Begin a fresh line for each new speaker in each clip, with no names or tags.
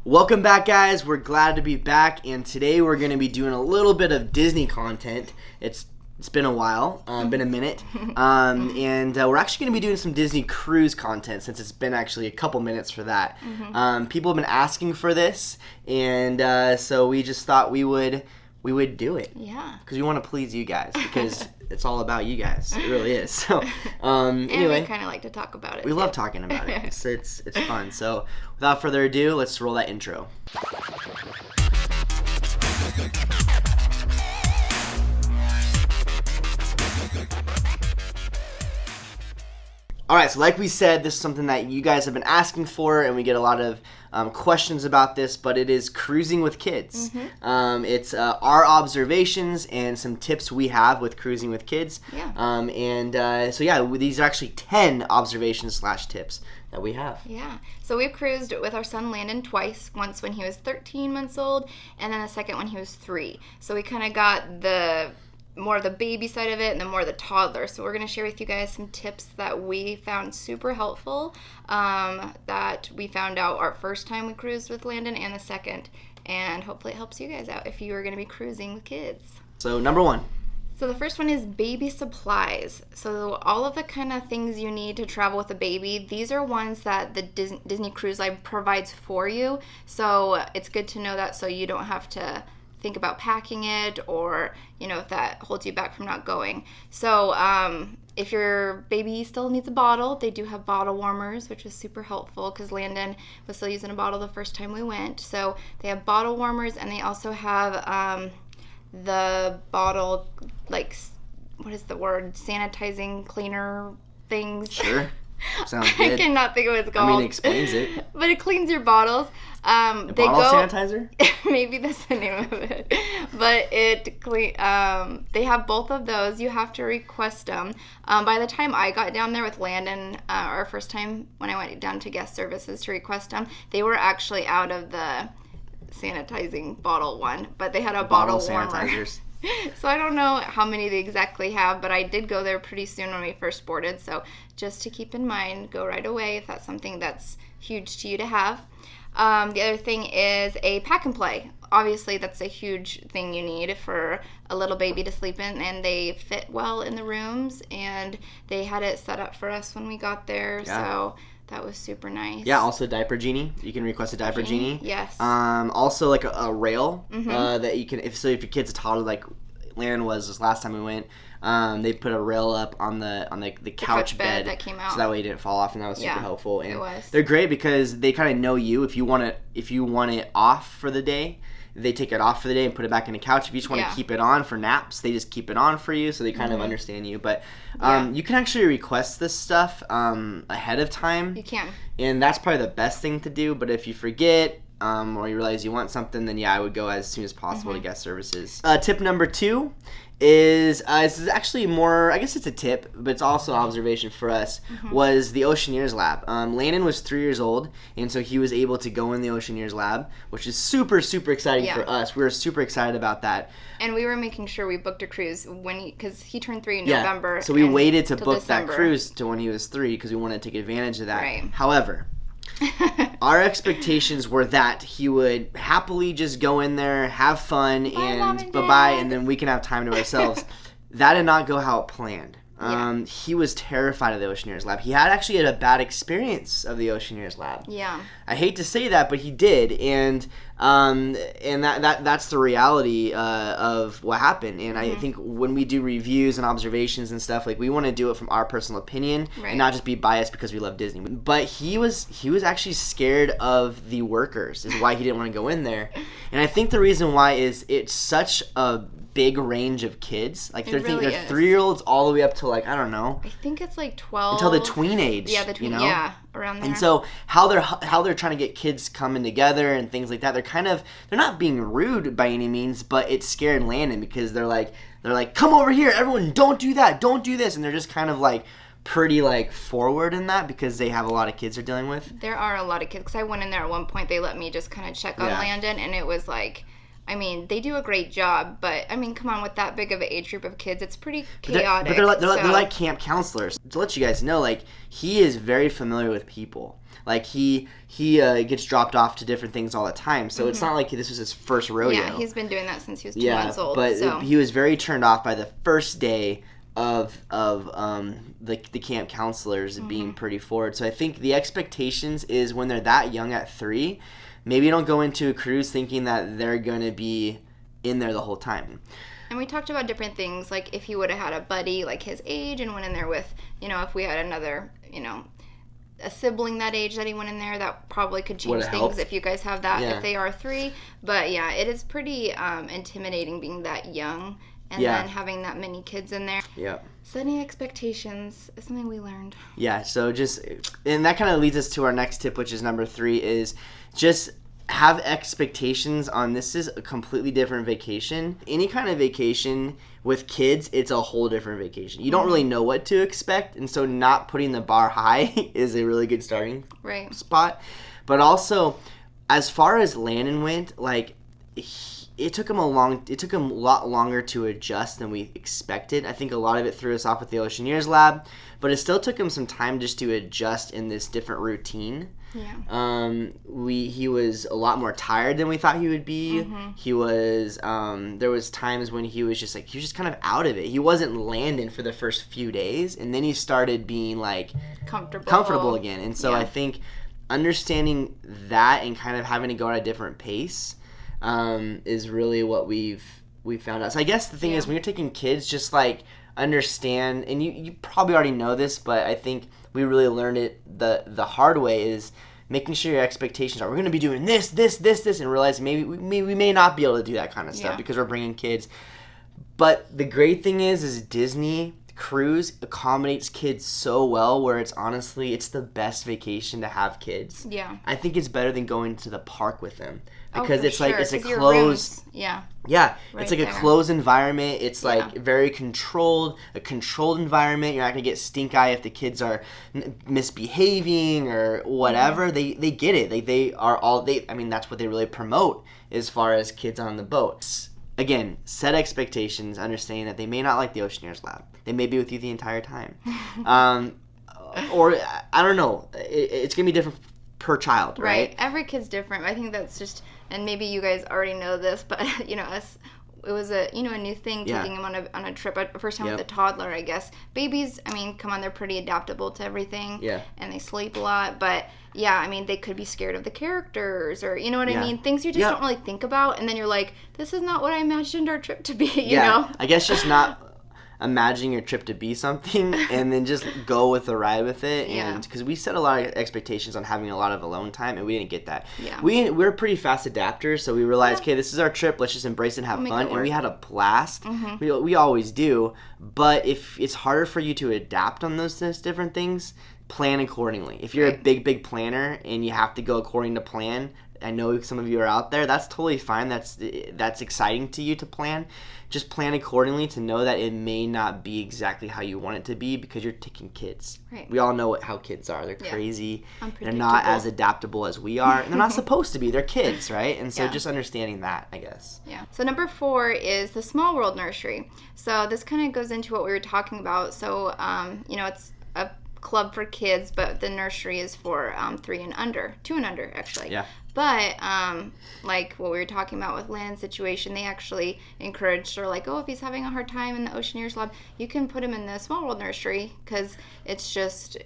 Welcome back, guys. We're glad to be back, and today we're going to be doing a little bit of Disney content. It's been a while, been a minute, and we're actually going to be doing some Disney cruise content since it's been actually a couple minutes for that. People have been asking for this, and so we just thought we would do it. Yeah. Because we want to please you guys, because it's all about you guys. It really is. So, anyway,
we kind of like to talk about it.
We love talking about it. It's fun. So, without further ado, let's roll that intro. All right, so like we said, this is something that you guys have been asking for, and we get a lot of questions about this, but it is cruising with kids. It's our observations and some tips we have with cruising with kids. Yeah. So these are actually 10 observations / tips that we have.
Yeah. So we've cruised with our son Landon twice, once when he was 13 months old, and then the second when he was 3. So we kind of got the more of the baby side of it and then more of the toddler. So we're going to share with you guys some tips that we found super helpful, that we found out our first time we cruised with Landon and the second. And hopefully it helps you guys out if you are going to be cruising with kids.
So number 1.
So the first one is baby supplies. So all of the kind of things you need to travel with a baby, these are ones that the Disney Cruise Line provides for you. So it's good to know that so you don't have to think about packing it, or if that holds you back from not going. So if your baby still needs a bottle, they do have bottle warmers, which is super helpful because Landon was still using a bottle the first time we went. So they have bottle warmers, and they also have the bottle, like, what is the word, sanitizing cleaner things.
Sure. Sounds good.
I cannot think of what it's called.
I mean, it explains it.
But it cleans your bottles.
Bottle sanitizer?
Maybe that's the name of it. But they have both of those. You have to request them. By the time I got down there with Landon, our first time when I went down to guest services to request them, they were actually out of the sanitizing bottle one. But they had a bottle warmer. Sanitizers. So I don't know how many they exactly have, but I did go there pretty soon when we first boarded. So just to keep in mind, go right away if that's something that's huge to you to have. The other thing is a pack and play. Obviously, that's a huge thing you need for a little baby to sleep in, and they fit well in the rooms, and they had it set up for us when we got there. Yeah. So that was super nice.
Yeah, also diaper genie. You can request a diaper genie.
Yes.
Also like a rail that you can, if your kid's a toddler, like Landon was this last time we went, they put a rail up on the couch bed
that came out,
so that way it didn't fall off, and that was super helpful. And
it was.
They're great because they kind of know you. If you want it off for the day, they take it off for the day and put it back in the couch. If you just want to keep it on for naps, they just keep it on for you, so they kind of understand you. But you can actually request this stuff ahead of time.
You can. And
that's probably the best thing to do. But if you forget or you realize you want something, then I would go as soon as possible to guest services. Tip number 2 is this is actually more, I guess it's a tip, but it's also an observation for us, was the OCEANEERS lab. Landon was 3 years old, and so he was able to go in the OCEANEERS lab, which is super, super exciting for us. We were super excited about that.
And we were making sure we booked a cruise because he turned 3 in November.
So we waited to book December. That cruise to when he was 3 because we wanted to take advantage of that. Right. However, our expectations were that he would happily just go in there, have fun, and bye-bye, and then we can have time to ourselves. That did not go how it planned. He was terrified of the OCEANEERS lab. He had a bad experience of the OCEANEERS lab. Yeah. I hate to say that, but he did, and that's the reality of what happened. And I think when we do reviews and observations and stuff, like, we want to do it from our personal opinion and not just be biased because we love Disney. But he was actually scared of the workers, is why he didn't want to go in there. And I think the reason why is it's such a big range of kids. Like, they're 3-year-olds all the way up to, like, I don't know.
I think it's like 12
until the tween age.
Yeah, the tween. Yeah, around there.
And so how they're trying to get kids coming together and things like that. They're not being rude by any means, but it scared Landon because they're like, come over here, everyone, don't do that, don't do this, and they're just kind of like pretty like forward in that because they have a lot of kids they're dealing with.
There are a lot of kids because I went in there at one point. They let me just kind of check on Landon, and it was like I mean, they do a great job, but I mean, come on, with that big of an age group of kids, it's pretty chaotic.
But they're like camp counselors. To let you guys know, like, he is very familiar with people. Like, he gets dropped off to different things all the time, so it's not like this was his first rodeo.
Yeah, he's been doing that since he was 2 months old.
But he was very turned off by the first day of the camp counselors being pretty forward. So I think the expectations is when they're that young at 3, maybe don't go into a cruise thinking that they're going to be in there the whole time.
And we talked about different things, like if he would have had a buddy like his age and went in there with, if we had another, a sibling that age that he went in there, that probably could change things helped. If you guys have that, if they are 3. But yeah, it is pretty intimidating being that young and then having that many kids in there.
Yeah.
Setting expectations is something we learned.
Yeah, so and that kind of leads us to our next tip, which is number 3, is just have expectations on this is a completely different vacation. Any kind of vacation with kids, it's a whole different vacation. You don't really know what to expect, and so not putting the bar high is a really good starting spot. But also, as far as Landon went, like, it took him a lot longer to adjust than we expected. I think a lot of it threw us off with the OCEANEERS lab, but it still took him some time just to adjust in this different routine.
Yeah.
He was a lot more tired than we thought he would be. He was there was times when he was just kind of out of it. He wasn't Landon for the first few days, and then he started being like comfortable again. And so I think understanding that and kind of having to go at a different pace is really what we've found out. So I guess the thing is, when you're taking kids, just like understand, and you probably already know this, but I think we really learned it the hard way, is making sure your expectations are, we're going to be doing this, and realize maybe we may not be able to do that kind of stuff because we're bringing kids. But the great thing is Disney cruise accommodates kids so well, where it's the best vacation to have kids. Yeah. I think it's better than going to the park with them. Because it's a closed, it's like a closed environment. It's like very controlled, a controlled environment. You're not gonna get stink eye if the kids are misbehaving or whatever. They get it. They are all. I mean, that's what they really promote as far as kids on the boats. Again, set expectations, understanding that they may not like the OCEANEERS lab. They may be with you the entire time, or I don't know. It's gonna be different per child, right?
Every kid's different. I think that's just. And maybe you guys already know this, but it was a new thing, taking him on a trip. First time with a toddler, I guess. Babies, I mean, come on, they're pretty adaptable to everything. Yeah. And they sleep a lot, but yeah, I mean, they could be scared of the characters, or you know what I mean? Things you just don't really think about, and then you're like, this is not what I imagined our trip to be, you know?
I guess just not imagining your trip to be something, and then just go with the ride with it. And because we set a lot of expectations on having a lot of alone time, and we didn't get that. We're pretty fast adapters, so we realized, okay, this is our trip, let's just embrace it and have fun. And we had a blast. We always do. But if it's harder for you to adapt on those different things, plan accordingly. If you're a big planner and you have to go according to plan, I know some of you are out there, that's totally fine. That's exciting to you to plan. Just plan accordingly to know that it may not be exactly how you want it to be, because you're taking kids. Right. We all know how kids are. They're crazy. They're not as adaptable as we are. And they're not supposed to be. They're kids, right? And so just understanding that, I guess.
Yeah. So number 4 is the Small World Nursery. So this kind of goes into what we were talking about. So, it's a club for kids, but the nursery is for 2 and under, actually. Yeah. But, like what we were talking about with Land's situation, they actually encouraged her, like, if he's having a hard time in the OCEANEERS lab, you can put him in the Small World Nursery, because it's just,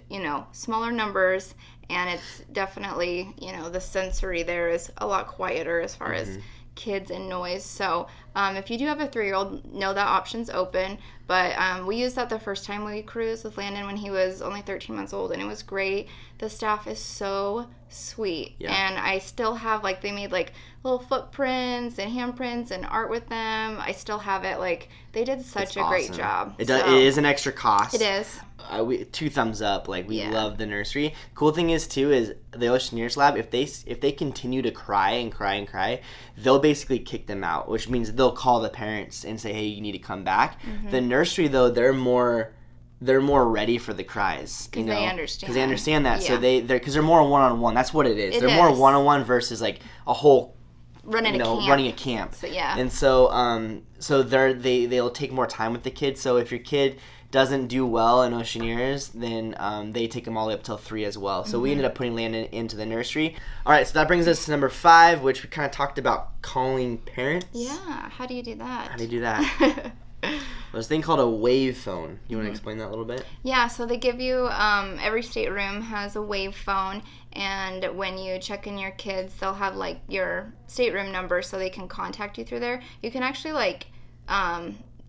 smaller numbers, and it's definitely, the sensory there is a lot quieter as far as kids and noise. So if you do have a 3-year-old, know that option's open. But we used that the first time we cruised with Landon when he was only 13 months old, and it was great. The staff is so sweet. Yeah. And I still have, they made, little footprints and handprints and art with them. I still have it. They did such a great job.
It is an extra cost.
It is.
2 thumbs up. We love the nursery. Cool thing is, too, is the OCEANEERS lab, if they continue to cry and cry and cry, they'll basically kick them out, which means they'll call the parents and say, hey, you need to come back. The nursery, though, they're more ready for the cries,
because they understand.
Because they understand that, so because they're more one-on-one. That's what it is. They're more one-on-one versus a whole running a camp.
So, yeah.
And so they'll take more time with the kids. So if your kid doesn't do well in OCEANEERS, then they take them all the way up till 3 as well. So we ended up putting Landon into the nursery. All right, so that brings us to number 5, which we kind of talked about calling parents.
Yeah, how do you do that?
There's a thing called a wave phone. You want to explain that a little bit?
Yeah, so they give you, every stateroom has a wave phone, and when you check in your kids, they'll have, like, your stateroom number so they can contact you through there. You can actually, like,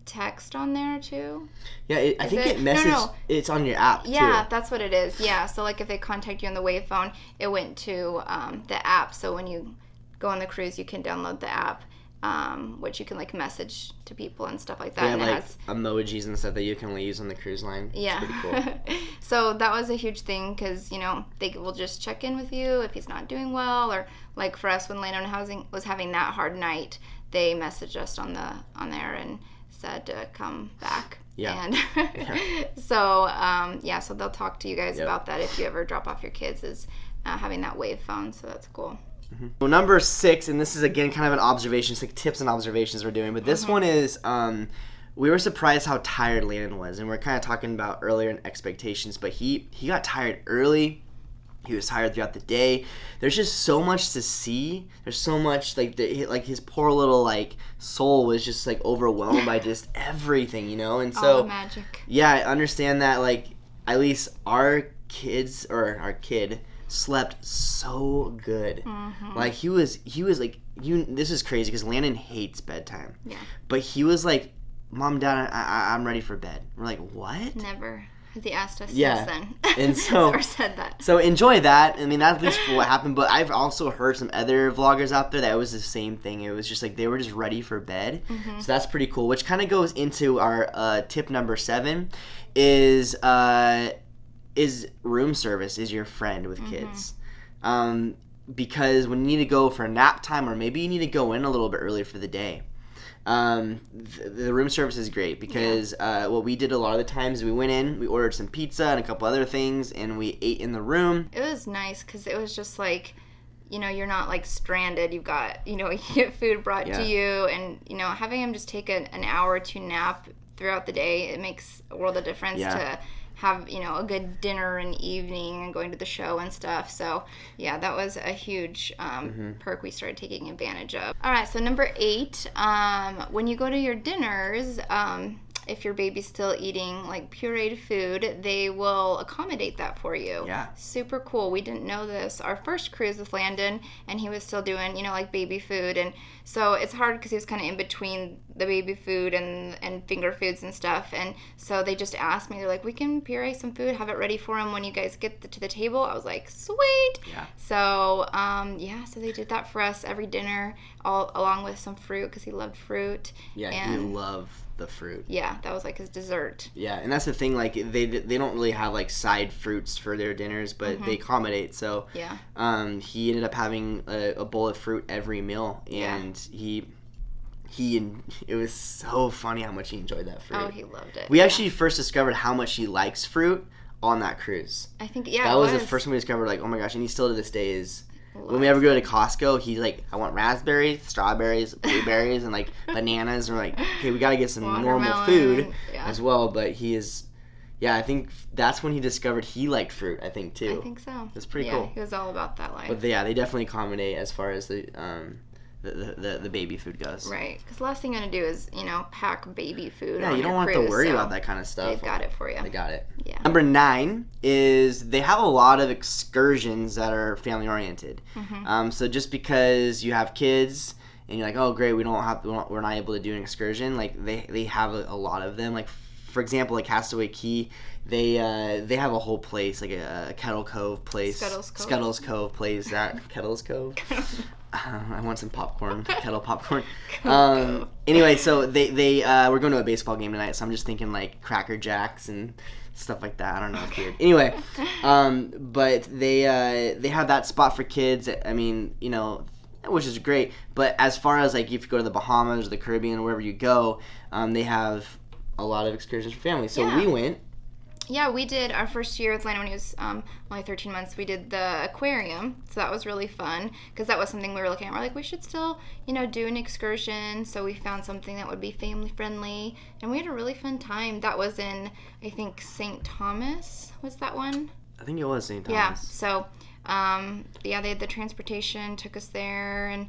text on there, too.
Yeah, I think it messages, it's on your app, too.
Yeah, that's what it is. Yeah, so, like, if they contact you on the wave phone, it went to the app, so when you go on the cruise, you can download the app. Which you can like message to people and stuff like that.
They have
and
like emojis and stuff that you can only use on the cruise line.
Yeah.
It's pretty cool.
So that was a huge thing because, they will just check in with you if he's not doing well, or like for us when Landon was having that hard night, they messaged us on there and said to come back.
Yeah.
And so they'll talk to you guys about that if you ever drop off your kids, is having that wave phone. So that's cool.
Well, number 6, and this is again kind of an observation, it's like tips and observations we're doing, but this one is we were surprised how tired Landon was, and we're kind of talking about earlier in expectations, but he got tired early. He was tired throughout the day. There's just so much to see. There's so much like his poor little like soul was just like overwhelmed by just everything, and so
all the magic.
Yeah, I understand that. Like at least our kids or our kid slept so good. Like he was like, this is crazy because Landon hates bedtime. Yeah. But he was like, Mom, Dad, I'm ready for bed. We're like, what?
Never. Has he asked us since then?
And so
or said that.
So enjoy that. I mean, that's at least what happened. But I've also heard some other vloggers out there that it was the same thing. It was just like they were just ready for bed. So that's pretty cool. Which kind of goes into our tip number 7 is room service is your friend with kids. Because when you need to go for nap time, or maybe you need to go in a little bit early for the day, the room service is great because what we did a lot of the times, we went in, we ordered some pizza and a couple other things, and we ate in the room.
It was nice because it was just like, you're not like stranded. You've got, you get food brought to you, and, having him just take an hour or 2 nap throughout the day, it makes a world of difference to have, a good dinner and evening and going to the show and stuff. So, yeah, that was a huge perk we started taking advantage of. All right, so number 8, when you go to your dinners, if your baby's still eating like pureed food, they will accommodate that for you. Yeah. Super cool. We didn't know this. Our first cruise with Landon, and he was still doing, like baby food. And so it's hard because he was kind of in between the baby food and finger foods and stuff. And so they just asked me, they're like, we can puree some food, have it ready for him when you guys get to the table. I was like, sweet. Yeah. So, so they did that for us every dinner, along with some fruit because he loved fruit.
Yeah, he loved the fruit.
Yeah, that was like his dessert.
Yeah, and that's the thing, like they don't really have like side fruits for their dinners, but they accommodate. So he ended up having a bowl of fruit every meal, and it was so funny how much he enjoyed that fruit.
Oh, he loved it.
We actually first discovered how much he likes fruit on that cruise.
I think
that was the first one we discovered. Like, oh my gosh, and he still to this day is. When we ever go to Costco, he's like, I want raspberries, strawberries, blueberries, and like bananas. And we're like, okay, we got to get some normal food as well. But he is, I think that's when he discovered he liked fruit, I think, too.
I think so.
It's pretty cool.
He was all about that life.
But they definitely accommodate as far as the baby food goes.
Right. Because the last thing you're going to do is, pack baby food on
you don't have to worry about that kind of stuff.
They've got it for you.
They got it.
Yeah.
Number 9 is they have a lot of excursions that are family oriented. So just because you have kids and you're like, oh great, we're not able to do an excursion, like they have a lot of them. Like for example, like Castaway Key, they have a whole place, like a Kettle Cove place. Scuttles Cove place. That Kettles Cove. I want some popcorn, kettle popcorn. Anyway, so they we're going to a baseball game tonight, so I'm just thinking like Cracker Jacks and stuff like that. I don't know, it's weird. Anyway, but they have that spot for kids. I mean, which is great. But as far as like if you go to the Bahamas or the Caribbean or wherever you go, they have a lot of excursions for families. So we went.
Yeah, we did our first year with Landon when he was only 13 months. We did the aquarium, so that was really fun because that was something we were looking at. We're like, we should still, do an excursion. So we found something that would be family friendly, and we had a really fun time. That was in, I think, St. Thomas was that one.
I think it was St. Thomas.
Yeah. So, they had the transportation, took us there, and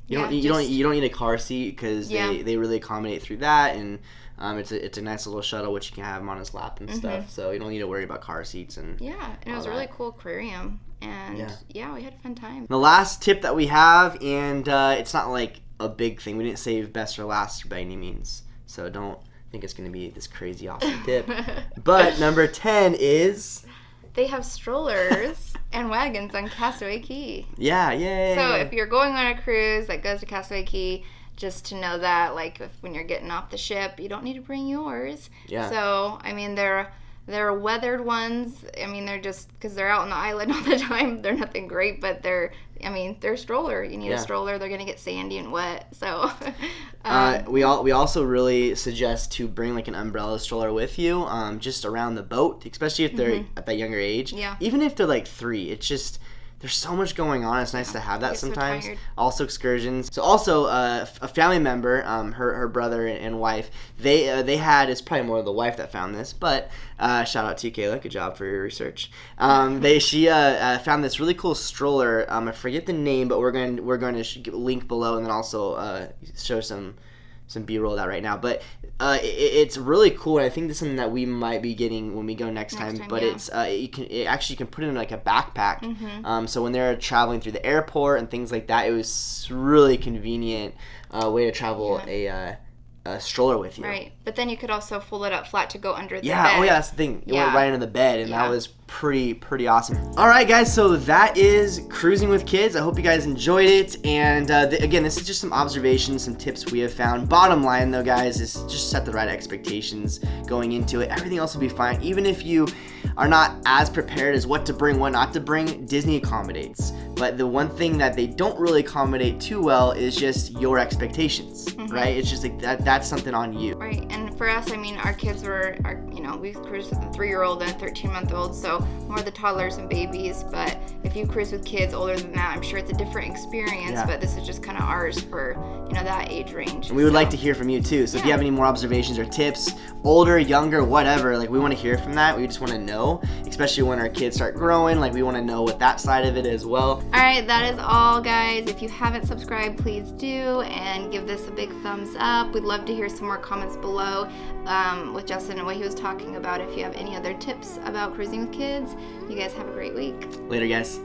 you don't need a car seat because they really accommodate through that, and it's a nice little shuttle which you can have him on his lap and stuff, so you don't need to worry about car seats and
and it was a really cool aquarium, and we had a fun time.
The last tip that we have, and it's not like a big thing. We didn't save best for last by any means, so don't think it's going to be this crazy awesome tip. But number 10 is
they have strollers and wagons on Castaway Cay.
Yeah, yay.
So if you're going on a cruise that goes to Castaway Cay, just to know that, like, when you're getting off the ship, you don't need to bring yours.
Yeah.
So, I mean, they're weathered ones. I mean, they're just, because they're out on the island all the time, they're nothing great, but they're a stroller. You need a stroller. They're going to get sandy and wet. So,
we also really suggest to bring, like, an umbrella stroller with you, just around the boat, especially if they're at that younger age.
Yeah.
Even if they're, like, 3, it's just... There's so much going on. It's nice to have that sometimes. So also excursions. So also a family member, her brother and wife, they had, it's probably more the wife that found this, but shout out to you, Kayla. Good job for your research. She found this really cool stroller. I forget the name, but we're going to link below and then also show some B-roll of that right now. But it's really cool, and I think this is something that we might be getting when we go next time. But it's you can put it in like a backpack. So when they're traveling through the airport and things like that, it was really convenient way to travel a stroller with you.
Right, but then you could also fold it up flat to go under the bed.
Oh yeah, that's the thing. It went right under the bed, and that was pretty awesome. All right, guys, so that is cruising with kids. I hope you guys enjoyed it, and again, this is just some observations, some tips we have found. Bottom line, though, guys, is just set the right expectations going into it. Everything else will be fine. Even if you are not as prepared as what to bring, what not to bring, Disney accommodates. But the one thing that they don't really accommodate too well is just your expectations, right? It's just like that's something on you.
Right, and for us, I mean, our kids we cruised with a 3-year-old and a 13-month-old, so more the toddlers and babies. But if you cruise with kids older than that, I'm sure it's a different experience, but this is just kind of ours for, that age range.
And we would like to hear from you too. So if you have any more observations or tips, older, younger, whatever, like we want to hear from that. We just want to know, especially when our kids start growing, like we want to know what that side of it is as well.
All right, that is all, guys. If you haven't subscribed, please do, and give this a big thumbs up. We'd love to hear some more comments below with Justin and what he was talking about. If you have any other tips about cruising with kids, you guys have a great week.
Later, guys.